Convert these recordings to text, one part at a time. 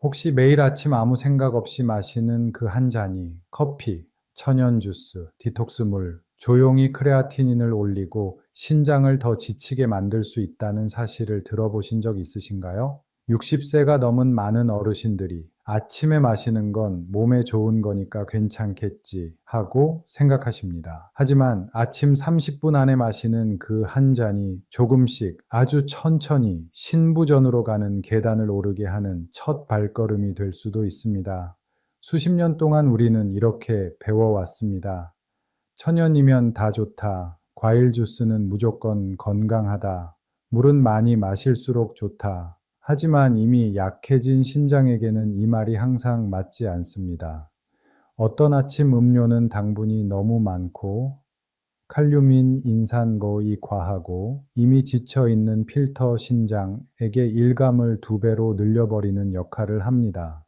혹시 매일 아침 아무 생각 없이 마시는 그 한 잔이 커피, 천연 주스, 디톡스 물, 조용히 크레아티닌을 올리고 신장을 더 지치게 만들 수 있다는 사실을 들어보신 적 있으신가요? 60세가 넘은 많은 어르신들이 아침에 마시는 건 몸에 좋은 거니까 괜찮겠지 하고 생각하십니다. 하지만 아침 30분 안에 마시는 그 한 잔이 조금씩 아주 천천히 신부전으로 가는 계단을 오르게 하는 첫 발걸음이 될 수도 있습니다. 수십 년 동안 우리는 이렇게 배워왔습니다. 천연이면 다 좋다. 과일 주스는 무조건 건강하다. 물은 많이 마실수록 좋다. 하지만 이미 약해진 신장에게는 이 말이 항상 맞지 않습니다. 어떤 아침 음료는 당분이 너무 많고 칼륨인 인산거의 과하고 이미 지쳐있는 필터 신장에게 일감을 두 배로 늘려버리는 역할을 합니다.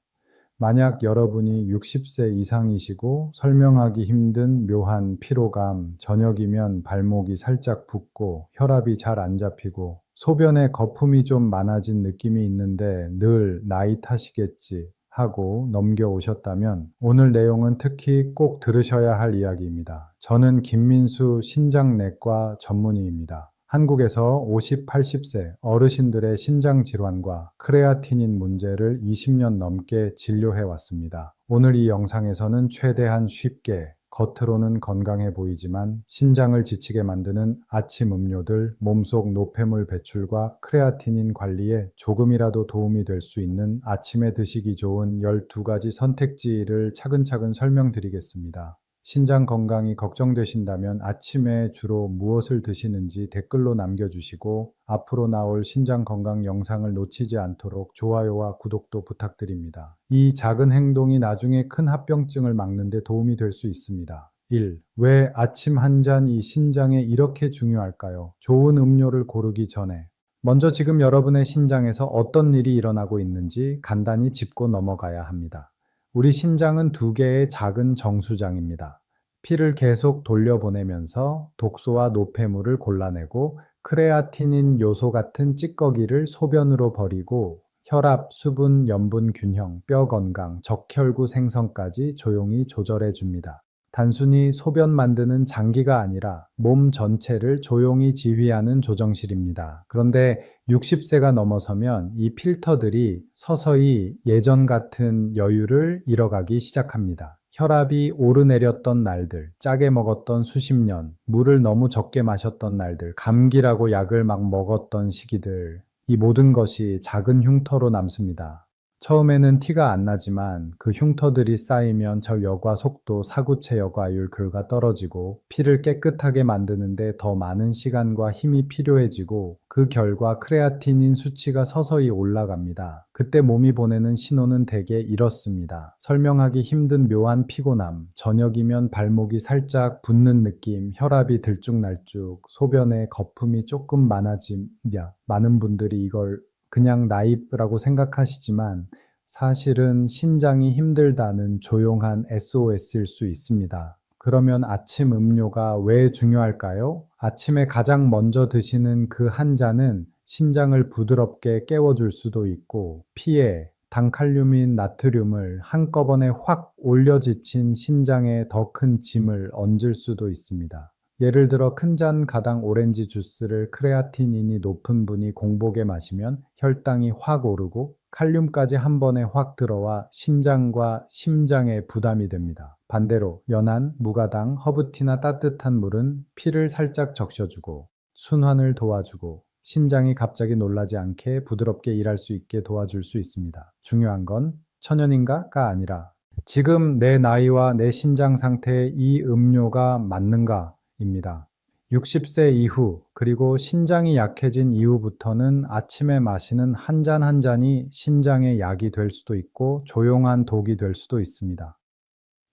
만약 여러분이 60세 이상이시고 설명하기 힘든 묘한 피로감, 저녁이면 발목이 살짝 붓고 혈압이 잘 안 잡히고 소변에 거품이 좀 많아진 느낌이 있는데 늘 나이 탓이겠지 하고 넘겨오셨다면 오늘 내용은 특히 꼭 들으셔야 할 이야기입니다. 저는 김민수 신장내과 전문의입니다. 한국에서 50, 80세 어르신들의 신장 질환과 크레아티닌 문제를 20년 넘게 진료해 왔습니다. 오늘 이 영상에서는 최대한 쉽게 겉으로는 건강해 보이지만 신장을 지치게 만드는 아침 음료들, 몸속 노폐물 배출과 크레아티닌 관리에 조금이라도 도움이 될 수 있는 아침에 드시기 좋은 12가지 선택지를 차근차근 설명드리겠습니다. 신장 건강이 걱정되신다면 아침에 주로 무엇을 드시는지 댓글로 남겨주시고 앞으로 나올 신장 건강 영상을 놓치지 않도록 좋아요와 구독도 부탁드립니다. 이 작은 행동이 나중에 큰 합병증을 막는 데 도움이 될 수 있습니다. 1. 왜 아침 한 잔이 신장에 이렇게 중요할까요? 좋은 음료를 고르기 전에 먼저 지금 여러분의 신장에서 어떤 일이 일어나고 있는지 간단히 짚고 넘어가야 합니다. 우리 신장은 두 개의 작은 정수장입니다. 피를 계속 돌려보내면서 독소와 노폐물을 골라내고 크레아티닌 요소 같은 찌꺼기를 소변으로 버리고 혈압, 수분, 염분 균형, 뼈 건강, 적혈구 생성까지 조용히 조절해 줍니다. 단순히 소변 만드는 장기가 아니라 몸 전체를 조용히 지휘하는 조정실입니다. 그런데 60세가 넘어서면 이 필터들이 서서히 예전 같은 여유를 잃어가기 시작합니다. 혈압이 오르내렸던 날들, 짜게 먹었던 수십 년, 물을 너무 적게 마셨던 날들, 감기라고 약을 막 먹었던 시기들, 이 모든 것이 작은 흉터로 남습니다. 처음에는 티가 안 나지만 그 흉터들이 쌓이면 저 여과 속도, 사구체 여과율 결과 떨어지고 피를 깨끗하게 만드는데 더 많은 시간과 힘이 필요해지고 그 결과 크레아티닌 수치가 서서히 올라갑니다. 그때 몸이 보내는 신호는 대개 이렇습니다. 설명하기 힘든 묘한 피곤함, 저녁이면 발목이 살짝 붓는 느낌, 혈압이 들쭉날쭉, 소변에 거품이 조금 많아짐야. 많은 분들이 이걸 그냥 나이라고 생각하시지만 사실은 신장이 힘들다는 조용한 SOS일 수 있습니다. 그러면 아침 음료가 왜 중요할까요? 아침에 가장 먼저 드시는 그 한 잔은 신장을 부드럽게 깨워줄 수도 있고 피에 당칼륨인 나트륨을 한꺼번에 확 올려 지친 신장에 더 큰 짐을 얹을 수도 있습니다. 예를 들어 큰 잔 가당 오렌지 주스를 크레아티닌이 높은 분이 공복에 마시면 혈당이 확 오르고 칼륨까지 한 번에 확 들어와 신장과 심장에 부담이 됩니다. 반대로 연한, 무가당, 허브티나 따뜻한 물은 피를 살짝 적셔주고 순환을 도와주고 신장이 갑자기 놀라지 않게 부드럽게 일할 수 있게 도와줄 수 있습니다. 중요한 건 천연인가가 아니라 지금 내 나이와 내 신장 상태에 이 음료가 맞는가 입니다. 60세 이후, 그리고 신장이 약해진 이후부터는 아침에 마시는 한 잔 한 잔이 신장의 약이 될 수도 있고 조용한 독이 될 수도 있습니다.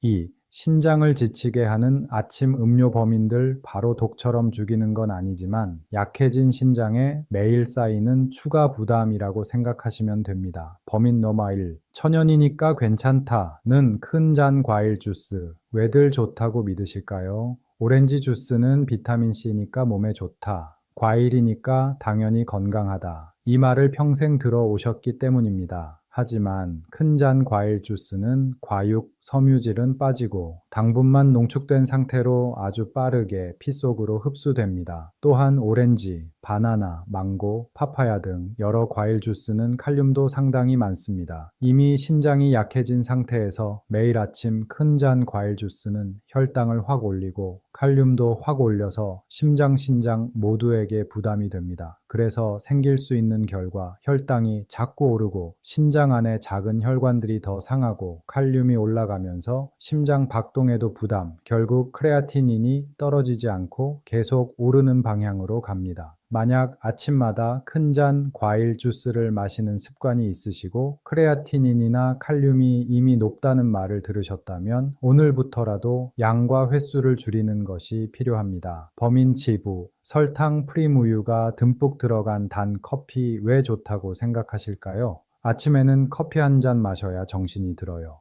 2. 신장을 지치게 하는 아침 음료 범인들 바로 독처럼 죽이는 건 아니지만 약해진 신장에 매일 쌓이는 추가 부담이라고 생각하시면 됩니다. 범인 넘버 1. 천연이니까 괜찮다는 큰 잔 과일 주스. 왜들 좋다고 믿으실까요? 오렌지 주스는 비타민C니까 몸에 좋다. 과일이니까 당연히 건강하다. 이 말을 평생 들어오셨기 때문입니다. 하지만 큰 잔 과일 주스는 과육, 섬유질은 빠지고 당분만 농축된 상태로 아주 빠르게 피 속으로 흡수됩니다. 또한 오렌지, 바나나, 망고, 파파야 등 여러 과일 주스는 칼륨도 상당히 많습니다. 이미 신장이 약해진 상태에서 매일 아침 큰 잔 과일 주스는 혈당을 확 올리고 칼륨도 확 올려서 심장, 신장 모두에게 부담이 됩니다. 그래서 생길 수 있는 결과 혈당이 자꾸 오르고 신장 안에 작은 혈관들이 더 상하고 칼륨이 올라가면서 심장 박동에도 부담, 결국 크레아티닌이 떨어지지 않고 계속 오르는 방향으로 갑니다. 만약 아침마다 큰 잔 과일 주스를 마시는 습관이 있으시고 크레아티닌이나 칼륨이 이미 높다는 말을 들으셨다면 오늘부터라도 양과 횟수를 줄이는 것이 필요합니다. 범인치부, 설탕 프림 우유가 듬뿍 들어간 단 커피 왜 좋다고 생각하실까요? 아침에는 커피 한 잔 마셔야 정신이 들어요.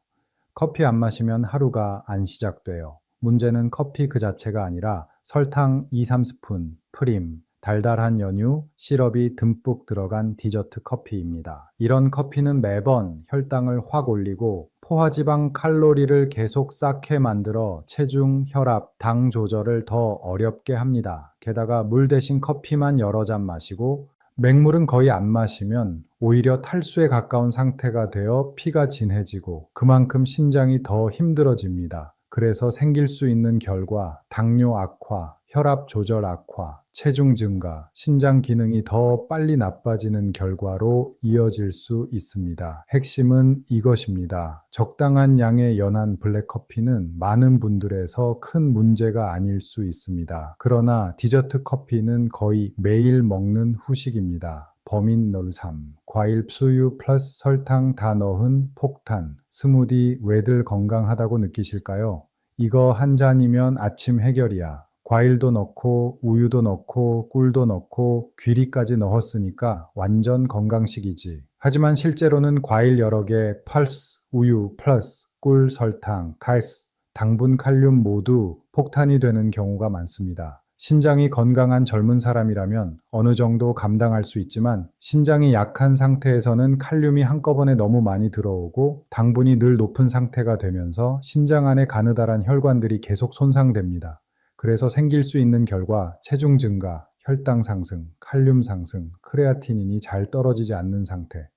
커피 안 마시면 하루가 안 시작돼요. 문제는 커피 그 자체가 아니라 설탕 2, 3스푼, 프림, 달달한 연유, 시럽이 듬뿍 들어간 디저트 커피입니다. 이런 커피는 매번 혈당을 확 올리고 포화지방 칼로리를 계속 쌓게 만들어 체중, 혈압, 당 조절을 더 어렵게 합니다. 게다가 물 대신 커피만 여러 잔 마시고 맹물은 거의 안 마시면 오히려 탈수에 가까운 상태가 되어 피가 진해지고 그만큼 신장이 더 힘들어집니다. 그래서 생길 수 있는 결과 당뇨 악화, 혈압 조절 악화, 체중 증가, 신장 기능이 더 빨리 나빠지는 결과로 이어질 수 있습니다. 핵심은 이것입니다. 적당한 양의 연한 블랙커피는 많은 분들에서 큰 문제가 아닐 수 있습니다. 그러나 디저트 커피는 거의 매일 먹는 후식입니다. 범인 놀삼, 과일 수유 플러스 설탕 다 넣은 폭탄, 스무디 왜들 건강하다고 느끼실까요? 이거 한 잔이면 아침 해결이야. 과일도 넣고 우유도 넣고 꿀도 넣고 귀리까지 넣었으니까 완전 건강식이지. 하지만 실제로는 과일 여러 개 플러스 우유 플러스 꿀 설탕 칼스 당분 칼륨 모두 폭탄이 되는 경우가 많습니다. 신장이 건강한 젊은 사람이라면 어느 정도 감당할 수 있지만 신장이 약한 상태에서는 칼륨이 한꺼번에 너무 많이 들어오고 당분이 늘 높은 상태가 되면서 신장 안에 가느다란 혈관들이 계속 손상됩니다. 그래서 생길 수 있는 결과 체중 증가, 혈당 상승, 칼륨 상승, 크레아티닌이 잘 떨어지지 않는 상태.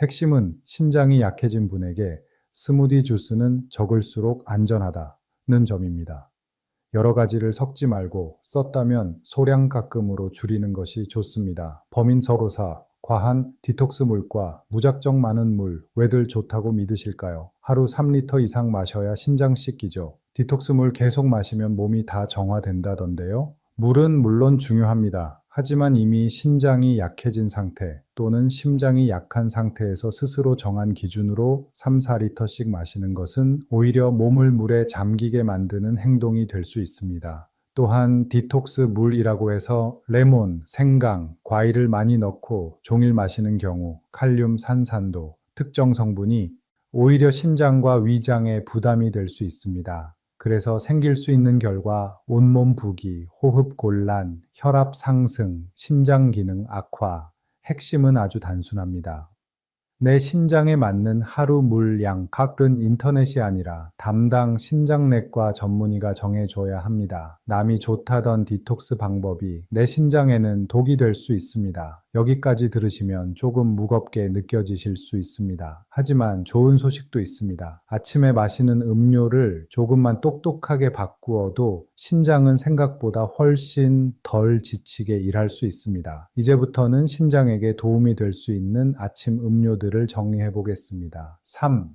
핵심은 신장이 약해진 분에게 스무디 주스는 적을수록 안전하다는 점입니다. 여러 가지를 섞지 말고 썼다면 소량가끔으로 줄이는 것이 좋습니다. 범인서로사, 과한 디톡스 물과 무작정 많은 물, 왜들 좋다고 믿으실까요? 하루 3리터 이상 마셔야 신장 씻기죠. 디톡스 물 계속 마시면 몸이 다 정화된다던데요. 물은 물론 중요합니다. 하지만 이미 신장이 약해진 상태 또는 심장이 약한 상태에서 스스로 정한 기준으로 3, 4리터씩 마시는 것은 오히려 몸을 물에 잠기게 만드는 행동이 될 수 있습니다. 또한 디톡스 물이라고 해서 레몬, 생강, 과일을 많이 넣고 종일 마시는 경우 칼륨, 산산도, 특정 성분이 오히려 신장과 위장에 부담이 될 수 있습니다. 그래서 생길 수 있는 결과 온몸 부기, 호흡 곤란, 혈압 상승, 신장 기능 악화. 핵심은 아주 단순합니다. 내 신장에 맞는 하루 물량, 각은 인터넷이 아니라 담당 신장내과 전문의가 정해줘야 합니다. 남이 좋다던 디톡스 방법이 내 신장에는 독이 될 수 있습니다. 여기까지 들으시면 조금 무겁게 느껴지실 수 있습니다. 하지만 좋은 소식도 있습니다. 아침에 마시는 음료를 조금만 똑똑하게 바꾸어도 신장은 생각보다 훨씬 덜 지치게 일할 수 있습니다. 이제부터는 신장에게 도움이 될 수 있는 아침 음료들을 정리해 보겠습니다. 3.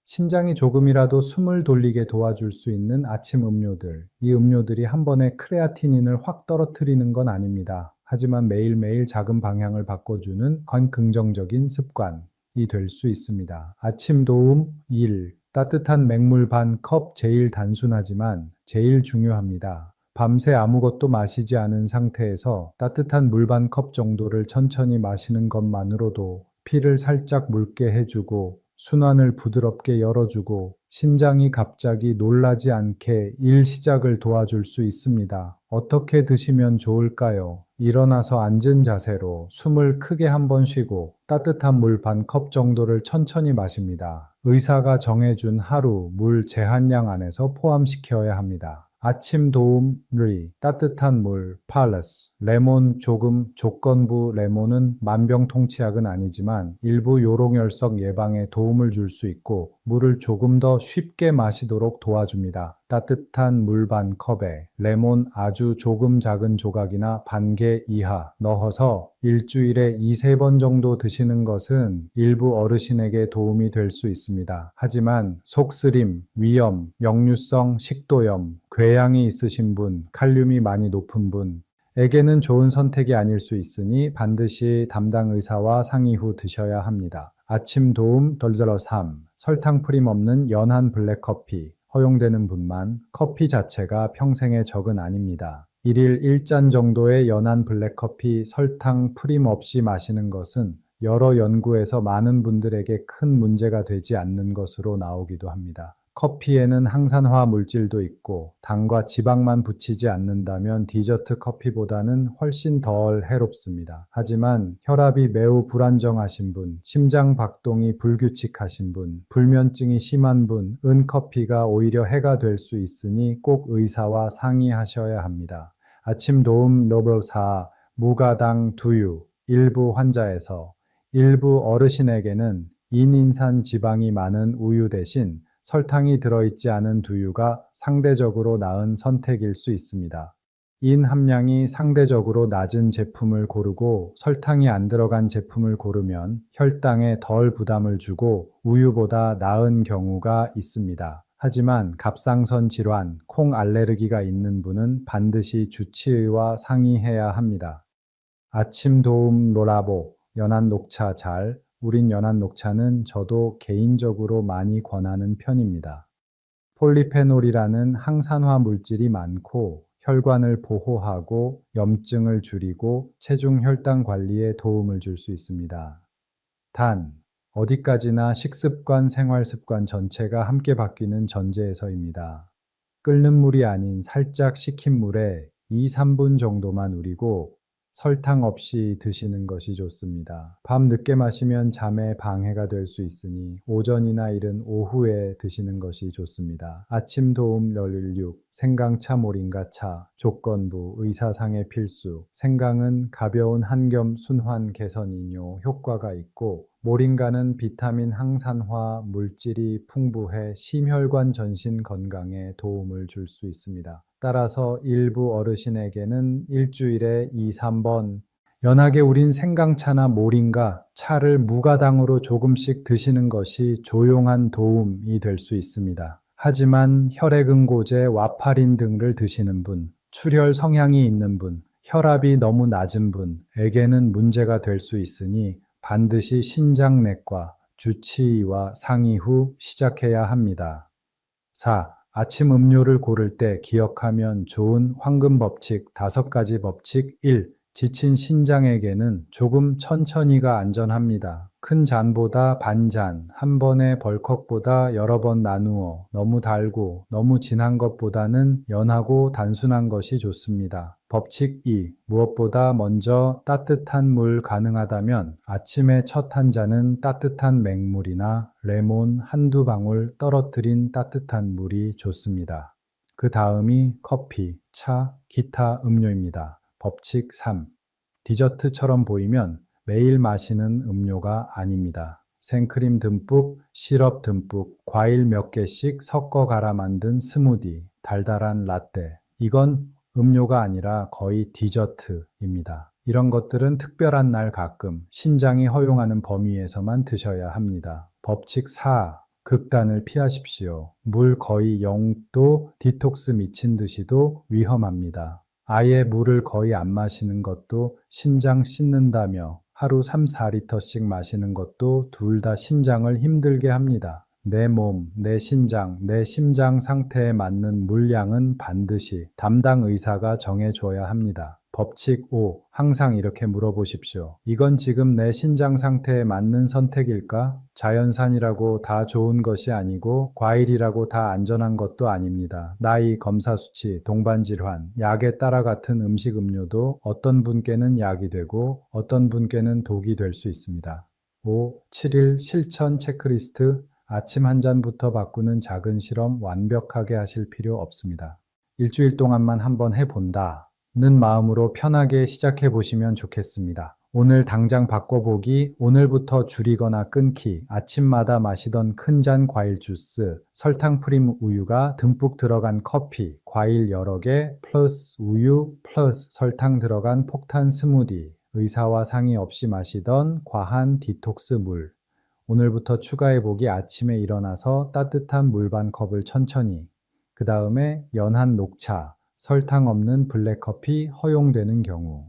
신장이 조금이라도 숨을 돌리게 도와줄 수 있는 아침 음료들. 이 음료들이 한 번에 크레아티닌을 확 떨어뜨리는 건 아닙니다. 하지만 매일매일 작은 방향을 바꿔주는 긍정적인 습관이 될 수 있습니다. 아침 도움 1. 따뜻한 맹물 반 컵 제일 단순하지만 제일 중요합니다. 밤새 아무것도 마시지 않은 상태에서 따뜻한 물 반 컵 정도를 천천히 마시는 것만으로도 피를 살짝 묽게 해주고 순환을 부드럽게 열어주고 신장이 갑자기 놀라지 않게 일 시작을 도와줄 수 있습니다. 어떻게 드시면 좋을까요? 일어나서 앉은 자세로 숨을 크게 한번 쉬고 따뜻한 물 반 컵 정도를 천천히 마십니다. 의사가 정해준 하루 물 제한량 안에서 포함시켜야 합니다. 아침 도움리, 따뜻한 물, 팔러스, 레몬 조금, 조건부 레몬은 만병통치약은 아니지만 일부 요로결석 예방에 도움을 줄 수 있고 물을 조금 더 쉽게 마시도록 도와줍니다. 따뜻한 물 반 컵에 레몬 아주 조금 작은 조각이나 반 개 이하 넣어서 일주일에 2~3번 정도 드시는 것은 일부 어르신에게 도움이 될 수 있습니다. 하지만 속쓰림, 위염, 역류성 식도염, 궤양이 있으신 분, 칼륨이 많이 높은 분에게는 좋은 선택이 아닐 수 있으니 반드시 담당 의사와 상의 후 드셔야 합니다. 아침 도움 덜덜러 3. 설탕 프림 없는 연한 블랙커피. 허용되는 분만. 커피 자체가 평생의 적은 아닙니다. 1일 1잔 정도의 연한 블랙커피 설탕 프림 없이 마시는 것은 여러 연구에서 많은 분들에게 큰 문제가 되지 않는 것으로 나오기도 합니다. 커피에는 항산화 물질도 있고 당과 지방만 붙이지 않는다면 디저트 커피보다는 훨씬 덜 해롭습니다. 하지만 혈압이 매우 불안정하신 분, 심장 박동이 불규칙하신 분, 불면증이 심한 분은 커피가 오히려 해가 될 수 있으니 꼭 의사와 상의하셔야 합니다. 아침 도움 노블 4. 무가당 두유. 일부 환자에서 일부 어르신에게는 인인산 지방이 많은 우유 대신 설탕이 들어있지 않은 두유가 상대적으로 나은 선택일 수 있습니다. 인 함량이 상대적으로 낮은 제품을 고르고 설탕이 안 들어간 제품을 고르면 혈당에 덜 부담을 주고 우유보다 나은 경우가 있습니다. 하지만 갑상선 질환, 콩 알레르기가 있는 분은 반드시 주치의와 상의해야 합니다. 아침 도움 로라보, 연한 녹차 잘. 우린 연한 녹차는 저도 개인적으로 많이 권하는 편입니다. 폴리페놀이라는 항산화 물질이 많고 혈관을 보호하고 염증을 줄이고 체중 혈당 관리에 도움을 줄 수 있습니다. 단, 어디까지나 식습관, 생활습관 전체가 함께 바뀌는 전제에서입니다. 끓는 물이 아닌 살짝 식힌 물에 2~3분 정도만 우리고 설탕 없이 드시는 것이 좋습니다. 밤 늦게 마시면 잠에 방해가 될 수 있으니 오전이나 이른 오후에 드시는 것이 좋습니다. 아침 도움 16. 생강차 모링가 차. 조건부 의사상의 필수. 생강은 가벼운 한겸 순환 개선이뇨 효과가 있고 모링가는 비타민 항산화 물질이 풍부해 심혈관 전신 건강에 도움을 줄 수 있습니다. 따라서 일부 어르신에게는 일주일에 2~3번 연하게 우린 생강차나 모링가, 차를 무가당으로 조금씩 드시는 것이 조용한 도움이 될 수 있습니다. 하지만 혈액응고제, 와파린 등을 드시는 분, 출혈 성향이 있는 분, 혈압이 너무 낮은 분에게는 문제가 될 수 있으니 반드시 신장내과, 주치의와 상의 후 시작해야 합니다. 4. 아침 음료를 고를 때 기억하면 좋은 황금 법칙 5가지 법칙 1. 지친 신장에게는 조금 천천히가 안전합니다. 큰 잔보다 반잔, 한 번의 벌컥보다 여러 번 나누어 너무 달고 너무 진한 것보다는 연하고 단순한 것이 좋습니다. 법칙 2. 무엇보다 먼저 따뜻한 물 가능하다면 아침에 첫 한 잔은 따뜻한 맹물이나 레몬 한두 방울 떨어뜨린 따뜻한 물이 좋습니다. 그 다음이 커피, 차, 기타 음료입니다. 법칙 3. 디저트처럼 보이면 매일 마시는 음료가 아닙니다. 생크림 듬뿍, 시럽 듬뿍, 과일 몇 개씩 섞어 갈아 만든 스무디, 달달한 라떼. 이건 음료가 아니라 거의 디저트입니다. 이런 것들은 특별한 날 가끔 신장이 허용하는 범위에서만 드셔야 합니다. 법칙 4. 극단을 피하십시오. 물 거의 0도 디톡스 미친 듯이도 위험합니다. 아예 물을 거의 안 마시는 것도 신장 씻는다며 하루 3~4리터씩 마시는 것도 둘 다 신장을 힘들게 합니다. 내 몸, 내 신장, 내 심장 상태에 맞는 물량은 반드시 담당 의사가 정해줘야 합니다. 법칙 5. 항상 이렇게 물어보십시오. 이건 지금 내 신장 상태에 맞는 선택일까? 자연산이라고 다 좋은 것이 아니고 과일이라고 다 안전한 것도 아닙니다. 나이, 검사 수치, 동반 질환, 약에 따라 같은 음식 음료도 어떤 분께는 약이 되고 어떤 분께는 독이 될 수 있습니다. 5. 7일 실천 체크리스트. 아침 한 잔부터 바꾸는 작은 실험 완벽하게 하실 필요 없습니다. 일주일 동안만 한번 해본다 는 마음으로 편하게 시작해 보시면 좋겠습니다. 오늘 당장 바꿔보기, 오늘부터 줄이거나 끊기, 아침마다 마시던 큰 잔 과일 주스, 설탕 프림 우유가 듬뿍 들어간 커피, 과일 여러 개, 플러스 우유, 플러스 설탕 들어간 폭탄 스무디, 의사와 상의 없이 마시던 과한 디톡스 물. 오늘부터 추가해보기 아침에 일어나서 따뜻한 물 반 컵을 천천히, 그 다음에 연한 녹차, 설탕 없는 블랙커피 허용되는 경우,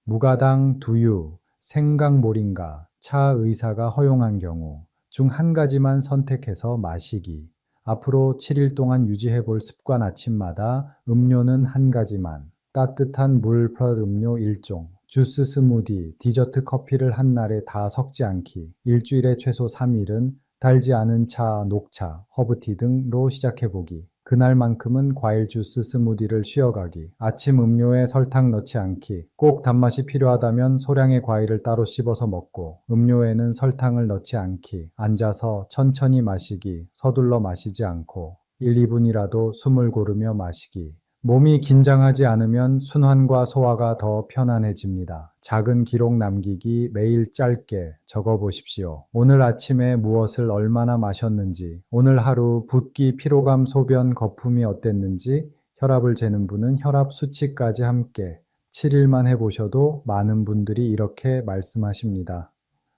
무가당 두유, 생강 모링가, 차 의사가 허용한 경우 중 한 가지만 선택해서 마시기. 앞으로 7일 동안 유지해 볼 습관 아침마다 음료는 한 가지만, 따뜻한 물 플러스 음료 1종, 주스 스무디, 디저트 커피를 한 날에 다 섞지 않기, 일주일에 최소 3일은 달지 않은 차, 녹차, 허브티 등으로 시작해보기. 그날만큼은 과일 주스 스무디를 쉬어가기, 아침 음료에 설탕 넣지 않기, 꼭 단맛이 필요하다면 소량의 과일을 따로 씹어서 먹고, 음료에는 설탕을 넣지 않기, 앉아서 천천히 마시기, 서둘러 마시지 않고, 1, 2분이라도 숨을 고르며 마시기. 몸이 긴장하지 않으면 순환과 소화가 더 편안해집니다. 작은 기록 남기기 매일 짧게 적어 보십시오. 오늘 아침에 무엇을 얼마나 마셨는지, 오늘 하루 붓기, 피로감, 소변, 거품이 어땠는지, 혈압을 재는 분은 혈압 수치까지 함께 7일만 해보셔도 많은 분들이 이렇게 말씀하십니다.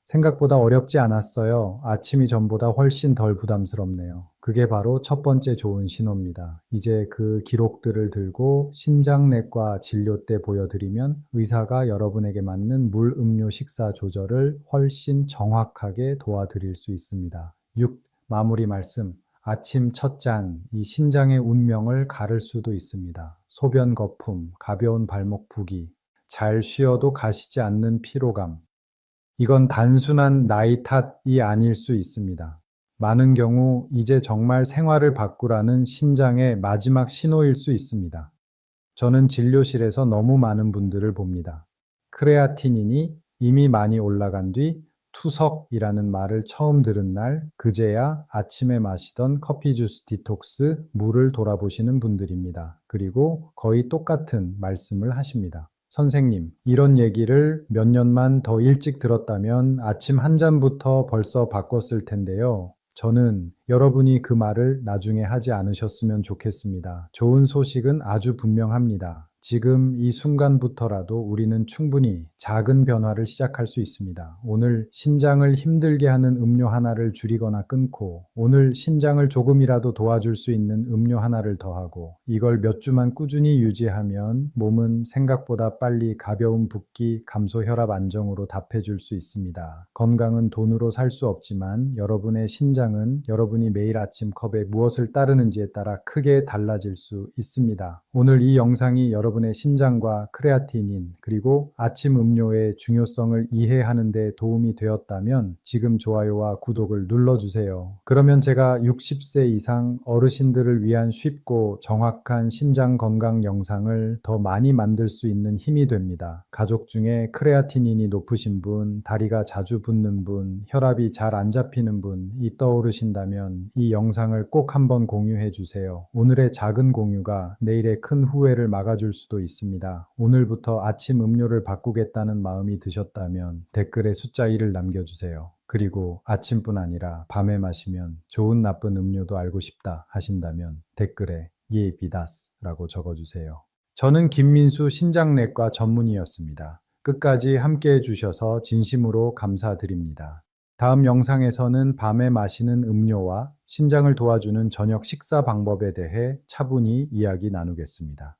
생각보다 어렵지 않았어요. 아침이 전보다 훨씬 덜 부담스럽네요. 그게 바로 첫 번째 좋은 신호입니다. 이제 그 기록들을 들고 신장내과 진료 때 보여드리면 의사가 여러분에게 맞는 물, 음료, 식사 조절을 훨씬 정확하게 도와드릴 수 있습니다. 6. 마무리 말씀. 아침 첫 잔, 이 신장의 운명을 가를 수도 있습니다. 소변 거품, 가벼운 발목 부기, 잘 쉬어도 가시지 않는 피로감, 이건 단순한 나이 탓이 아닐 수 있습니다. 많은 경우 이제 정말 생활을 바꾸라는 신장의 마지막 신호일 수 있습니다. 저는 진료실에서 너무 많은 분들을 봅니다. 크레아티닌이 이미 많이 올라간 뒤 투석이라는 말을 처음 들은 날, 그제야 아침에 마시던 커피 주스 디톡스 물을 돌아보시는 분들입니다. 그리고 거의 똑같은 말씀을 하십니다. 선생님, 이런 얘기를 몇 년만 더 일찍 들었다면 아침 한 잔부터 벌써 바꿨을 텐데요. 저는 여러분이 그 말을 나중에 하지 않으셨으면 좋겠습니다. 좋은 소식은 아주 분명합니다. 지금 이 순간부터라도 우리는 충분히 작은 변화를 시작할 수 있습니다. 오늘 신장을 힘들게 하는 음료 하나를 줄이거나 끊고, 오늘 신장을 조금이라도 도와줄 수 있는 음료 하나를 더하고, 이걸 몇 주만 꾸준히 유지하면 몸은 생각보다 빨리 가벼운 붓기, 감소 혈압 안정으로 답해줄 수 있습니다. 건강은 돈으로 살 수 없지만 여러분의 신장은 여러분이 매일 아침 컵에 무엇을 따르는지에 따라 크게 달라질 수 있습니다. 오늘 이 영상이 여러분의 신장과 크레아티닌 그리고 아침 음료의 중요성을 이해하는 데 도움이 되었다면 지금 좋아요와 구독을 눌러주세요. 그러면 제가 60세 이상 어르신들을 위한 쉽고 정확한 신장 건강 영상을 더 많이 만들 수 있는 힘이 됩니다. 가족 중에 크레아티닌이 높으신 분, 다리가 자주 붓는 분, 혈압이 잘 안 잡히는 분이 떠오르신다면 이 영상을 꼭 한번 공유해 주세요. 오늘의 작은 공유가 내일의 큰 후회를 막아줄 수도 있습니다. 오늘부터 아침 음료를 바꾸겠다는 마음이 드셨다면 댓글에 숫자 1을 남겨주세요. 그리고 아침뿐 아니라 밤에 마시면 좋은 나쁜 음료도 알고 싶다 하신다면 댓글에 예 비다스라고 적어주세요. 저는 김민수 신장내과 전문의였습니다. 끝까지 함께 해주셔서 진심으로 감사드립니다. 다음 영상에서는 밤에 마시는 음료와 신장을 도와주는 저녁 식사 방법에 대해 차분히 이야기 나누겠습니다.